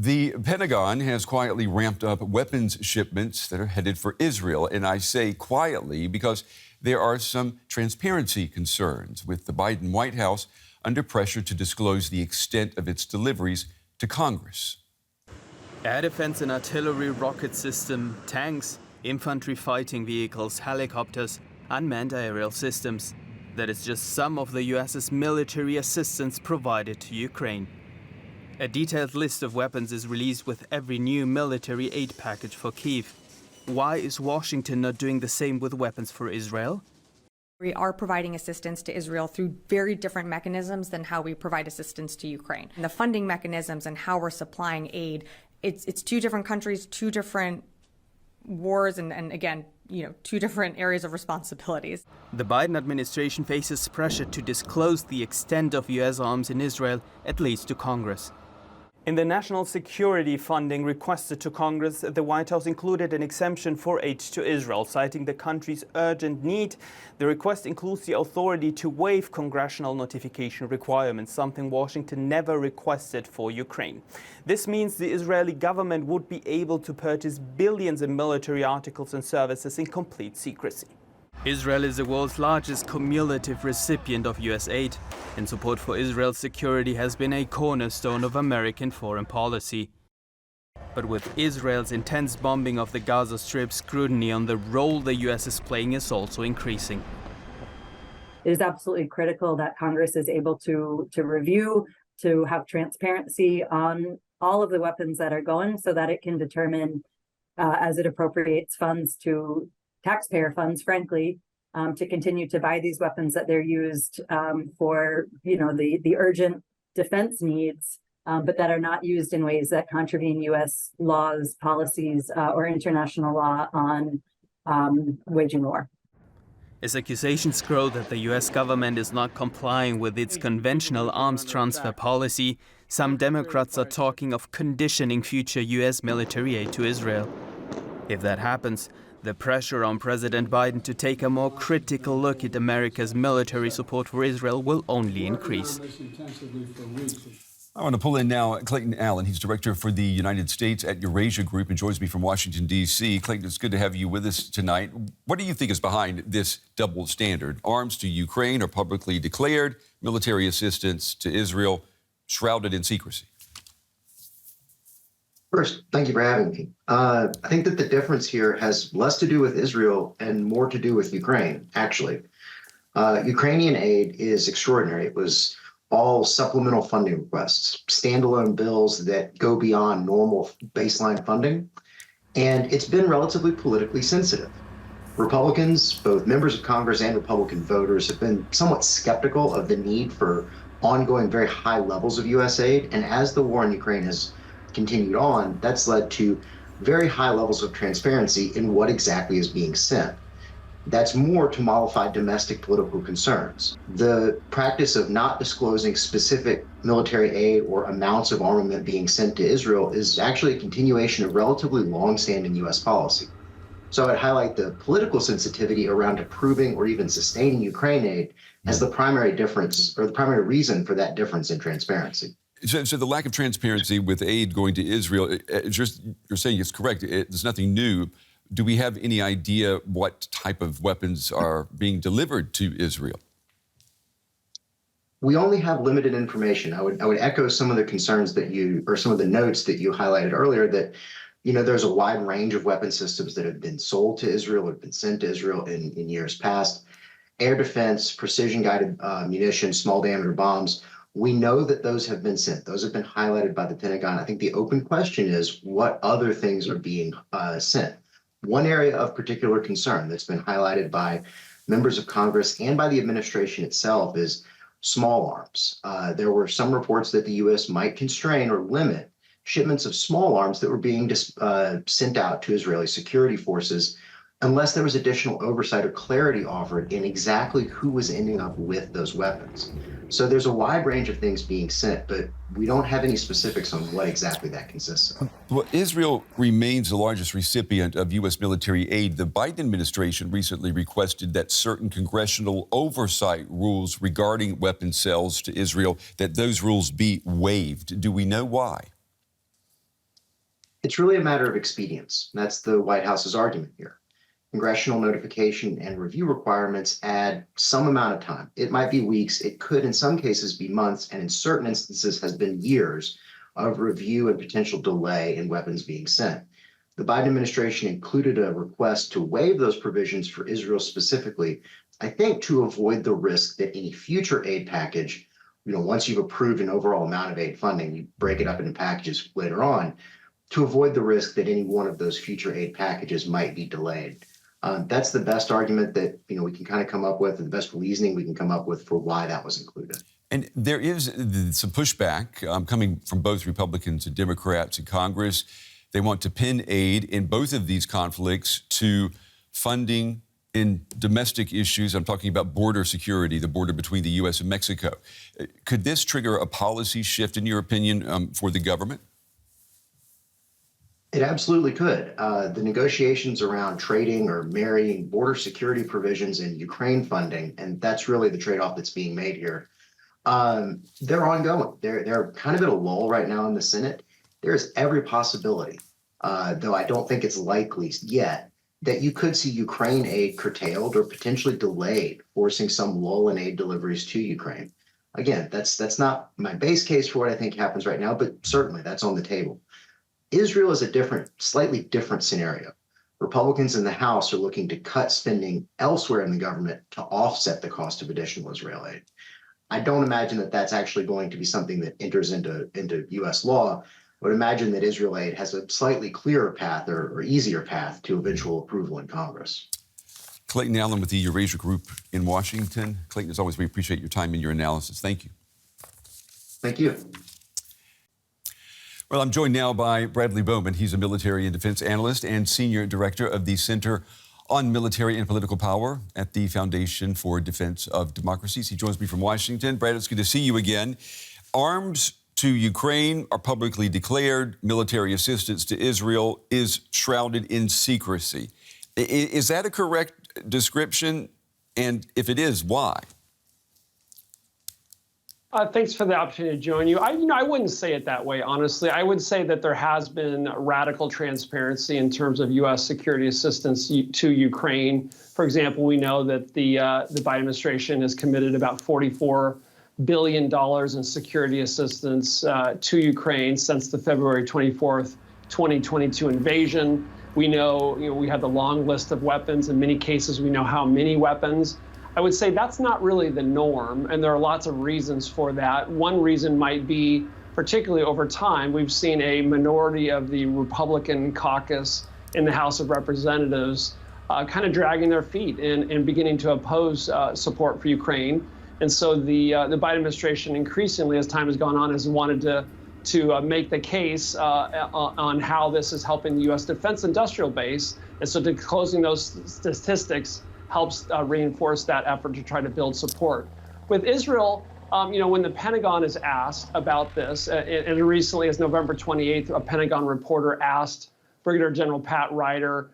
The Pentagon has quietly ramped up weapons shipments that are headed for Israel. And I say quietly because there are some transparency concerns, with the Biden White House under pressure to disclose the extent of its deliveries to Congress. Air defense and artillery rocket system, tanks, infantry fighting vehicles, helicopters, unmanned aerial systems. That is just some of the US's military assistance provided to Ukraine. A detailed list of weapons is released with every new military aid package for Kyiv. Why is Washington not doing the same with weapons for Israel? We are providing assistance to Israel through very different mechanisms than how we provide assistance to Ukraine. And the funding mechanisms and how we're supplying aid, it's two different countries, two different wars, and again, two different areas of responsibilities. The Biden administration faces pressure to disclose the extent of U.S. arms in Israel, at least to Congress. In the national security funding requested to Congress, the White House included an exemption for aid to Israel, citing the country's urgent need. The request includes the authority to waive congressional notification requirements, something Washington never requested for Ukraine. This means the Israeli government would be able to purchase billions in military articles and services in complete secrecy. Israel is the world's largest cumulative recipient of U.S. aid, and support for Israel's security has been a cornerstone of American foreign policy. But with Israel's intense bombing of the Gaza Strip, scrutiny on the role the U.S. is playing is also increasing. It is absolutely critical that Congress is able to review, to have transparency on all of the weapons that are going, so that it can determine, as it appropriates funds to taxpayer funds, frankly, to continue to buy these weapons that they're used for, the urgent defense needs, but that are not used in ways that contravene U.S. laws, policies, or international law on waging war. As accusations grow that the U.S. government is not complying with its conventional arms transfer policy, some Democrats are talking of conditioning future U.S. military aid to Israel. If that happens, the pressure on President Biden to take a more critical look at America's military support for Israel will only increase. I want to pull in now Clayton Allen. He's director for the United States at Eurasia Group and joins me from Washington, D.C. Clayton, it's good to have you with us tonight. What do you think is behind this double standard? Arms to Ukraine are publicly declared, military assistance to Israel shrouded in secrecy. First, thank you for having me. I think that the difference here has less to do with Israel and more to do with Ukraine, actually. Ukrainian aid is extraordinary. It was all supplemental funding requests, standalone bills that go beyond normal baseline funding, and it's been relatively politically sensitive. Republicans, both members of Congress and Republican voters, have been somewhat skeptical of the need for ongoing very high levels of U.S. aid, and as the war in Ukraine has continued on, that's led to very high levels of transparency in what exactly is being sent. That's more to mollify domestic political concerns. The practice of not disclosing specific military aid or amounts of armament being sent to Israel is actually a continuation of relatively long-standing U.S. policy. So I'd highlight the political sensitivity around approving or even sustaining Ukraine aid as the primary difference, or the primary reason for that difference in transparency. So the lack of transparency with aid going to Israel, you're saying it's correct. There's nothing new. Do we have any idea what type of weapons are being delivered to Israel? We only have limited information. I would echo some of the concerns that some of the notes that you highlighted earlier, that there's a wide range of weapon systems that have been sold to Israel, have been sent to Israel in years past. Air defense, precision-guided munitions, small diameter bombs. We know that those have been sent. Those have been highlighted by the Pentagon. I think the open question is what other things are being sent. One area of particular concern that's been highlighted by members of Congress and by the administration itself is small arms. There were some reports that the U.S. might constrain or limit shipments of small arms that were being sent out to Israeli security forces unless there was additional oversight or clarity offered in exactly who was ending up with those weapons. So there's a wide range of things being sent, but we don't have any specifics on what exactly that consists of. Well, Israel remains the largest recipient of U.S. military aid. The Biden administration recently requested that certain congressional oversight rules regarding weapon sales to Israel, that those rules be waived. Do we know why? It's really a matter of expedience. That's the White House's argument here. Congressional notification and review requirements add some amount of time. It might be weeks. It could, in some cases, be months, and in certain instances has been years of review and potential delay in weapons being sent. The Biden administration included a request to waive those provisions for Israel specifically, I think, to avoid the risk that any future aid package, once you've approved an overall amount of aid funding, you break it up into packages later on, to avoid the risk that any one of those future aid packages might be delayed. That's the best argument that we can kind of come up with, and the best reasoning we can come up with for why that was included. And there is some pushback coming from both Republicans and Democrats in Congress. They want to pin aid in both of these conflicts to funding in domestic issues. I'm talking about border security, the border between the U.S. and Mexico. Could this trigger a policy shift, in your opinion, for the government? It absolutely could. The negotiations around trading or marrying border security provisions and Ukraine funding, and that's really the trade-off that's being made here, they're ongoing. They're kind of at a lull right now in the Senate. There's every possibility, though I don't think it's likely yet, that you could see Ukraine aid curtailed or potentially delayed, forcing some lull in aid deliveries to Ukraine. Again, that's not my base case for what I think happens right now, but certainly that's on the table. Israel is a slightly different scenario. Republicans in the House are looking to cut spending elsewhere in the government to offset the cost of additional Israel aid. I don't imagine that that's actually going to be something that enters into U.S. law. I would imagine that Israel aid has a slightly clearer path or easier path to eventual approval in Congress. Clayton Allen with the Eurasia Group in Washington. Clayton, as always, we appreciate your time and your analysis. Thank you. Thank you. Well, I'm joined now by Bradley Bowman. He's a military and defense analyst and senior director of the Center on Military and Political Power at the Foundation for Defense of Democracies. He joins me from Washington. Brad, it's good to see you again. Arms to Ukraine are publicly declared. Military assistance to Israel is shrouded in secrecy. Is that a correct description? And if it is, why? Thanks for the opportunity to join you. I wouldn't say it that way, honestly. I would say that there has been radical transparency in terms of U.S. security assistance to Ukraine. For example, we know that the Biden administration has committed about $44 billion in security assistance to Ukraine since the February 24th, 2022 invasion. We know, we have the long list of weapons. In many cases, we know how many weapons. I would say that's not really the norm, and there are lots of reasons for that. One reason might be, particularly over time, we've seen a minority of the Republican caucus in the House of Representatives kind of dragging their feet and beginning to oppose support for Ukraine. And so the Biden administration increasingly, as time has gone on, has wanted to make the case on how this is helping the U.S. defense industrial base. And so disclosing those statistics helps reinforce that effort to try to build support. With Israel, when the Pentagon is asked about this, and recently, as November 28th, a Pentagon reporter asked Brigadier General Pat Ryder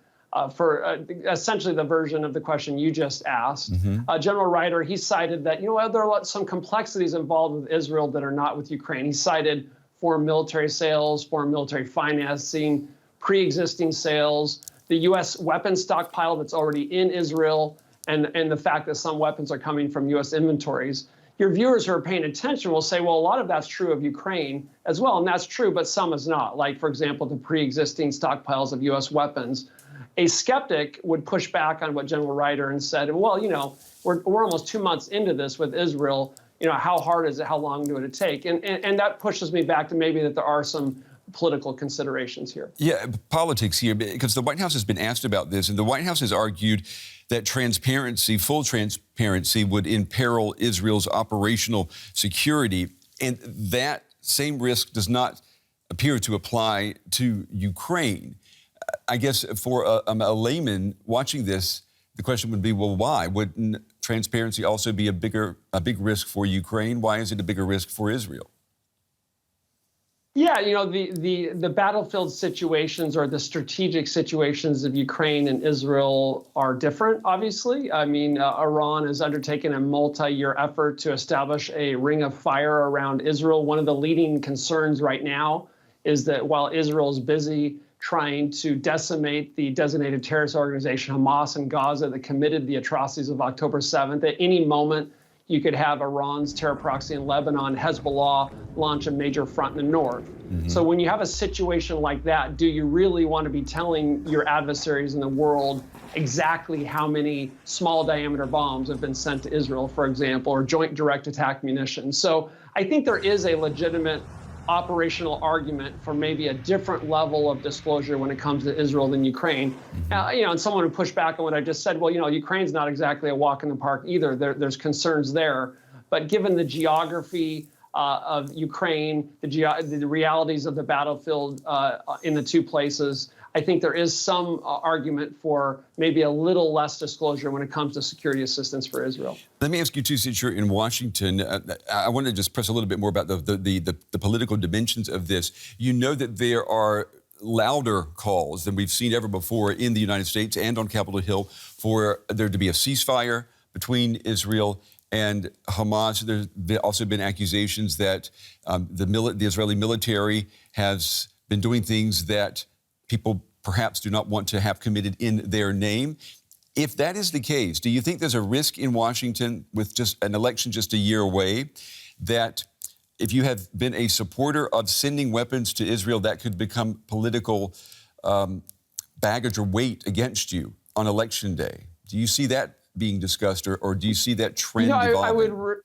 for essentially the version of the question you just asked. General Ryder, he cited that, there are some complexities involved with Israel that are not with Ukraine. He cited foreign military sales, foreign military financing, pre-existing sales, the U.S. weapons stockpile that's already in Israel, and the fact that some weapons are coming from U.S. inventories. Your viewers who are paying attention will say, well, a lot of that's true of Ukraine as well, and that's true, but some is not. Like, for example, the pre-existing stockpiles of U.S. weapons. A skeptic would push back on what General Ryder and said, well, we're almost 2 months into this with Israel. How hard is it? How long would it take? And that pushes me back to maybe that there are some political considerations here. Yeah, politics here, because the White House has been asked about this, and the White House has argued that transparency, full transparency, would imperil Israel's operational security. And that same risk does not appear to apply to Ukraine. I guess for a layman watching this, the question would be, well, why? Wouldn't transparency also be a big risk for Ukraine? Why is it a bigger risk for Israel? Yeah, the battlefield situations or the strategic situations of Ukraine and Israel are different, obviously. I mean, Iran has undertaken a multi-year effort to establish a ring of fire around Israel. One of the leading concerns right now is that while Israel is busy trying to decimate the designated terrorist organization Hamas in Gaza that committed the atrocities of October 7th, at any moment you could have Iran's terror proxy in Lebanon, Hezbollah, launch a major front in the north. So when you have a situation like that, do you really want to be telling your adversaries in the world exactly how many small diameter bombs have been sent to Israel, for example, or joint direct attack munitions? So I think there is a legitimate operational argument for maybe a different level of disclosure when it comes to Israel than Ukraine. And someone who pushed back on what I just said, well, Ukraine's not exactly a walk in the park either. There's concerns there. But given the geography of Ukraine, the realities of the battlefield in the two places, I think there is some argument for maybe a little less disclosure when it comes to security assistance for Israel. Let me ask you, too, since you're in Washington, I want to just press a little bit more about the political dimensions of this. You know that there are louder calls than we've seen ever before in the United States and on Capitol Hill for there to be a ceasefire between Israel and Hamas. There's also been accusations that the Israeli military has been doing things that people perhaps do not want to have committed in their name. If that is the case, do you think there's a risk in Washington with just an election just a year away that if you have been a supporter of sending weapons to Israel, that could become political baggage or weight against you on election day? Do you see that being discussed, or do you see that trend evolving?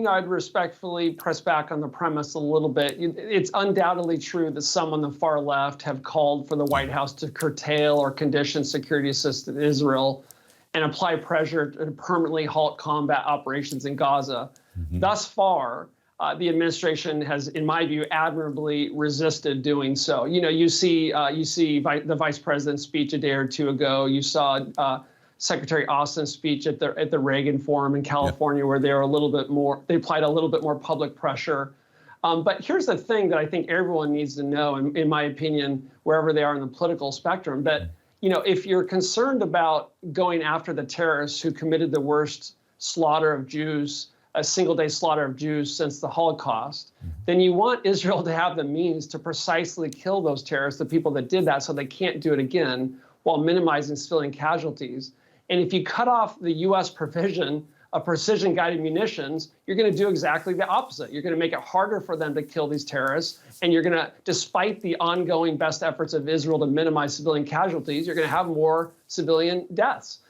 I'd respectfully press back on the premise a little bit. It's undoubtedly true that some on the far left have called for the White House to curtail or condition security assistance to Israel and apply pressure to permanently halt combat operations in Gaza. Thus far, the administration has, in my view, admirably resisted doing so. You see the vice president's speech a day or two ago. You saw Secretary Austin's speech at the Reagan Forum in California, where they applied a little bit more public pressure. But here's the thing that I think everyone needs to know, in my opinion, wherever they are in the political spectrum, that if you're concerned about going after the terrorists who committed the worst slaughter of Jews, a single-day slaughter of Jews since the Holocaust, then you want Israel to have the means to precisely kill those terrorists, the people that did that, so they can't do it again, while minimizing civilian casualties. And if you cut off the U.S. provision of precision-guided munitions, you're going to do exactly the opposite. You're going to make it harder for them to kill these terrorists, and you're going to, despite the ongoing best efforts of Israel to minimize civilian casualties, you're going to have more civilian deaths.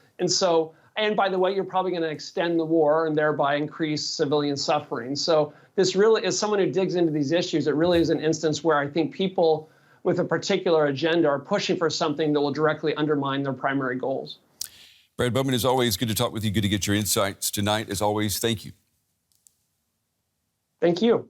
And by the way, you're probably going to extend the war and thereby increase civilian suffering. So this really, as someone who digs into these issues, it really is an instance where I think people with a particular agenda are pushing for something that will directly undermine their primary goals. Brad Bowman, as always, good to talk with you. Good to get your insights tonight. As always, thank you. Thank you.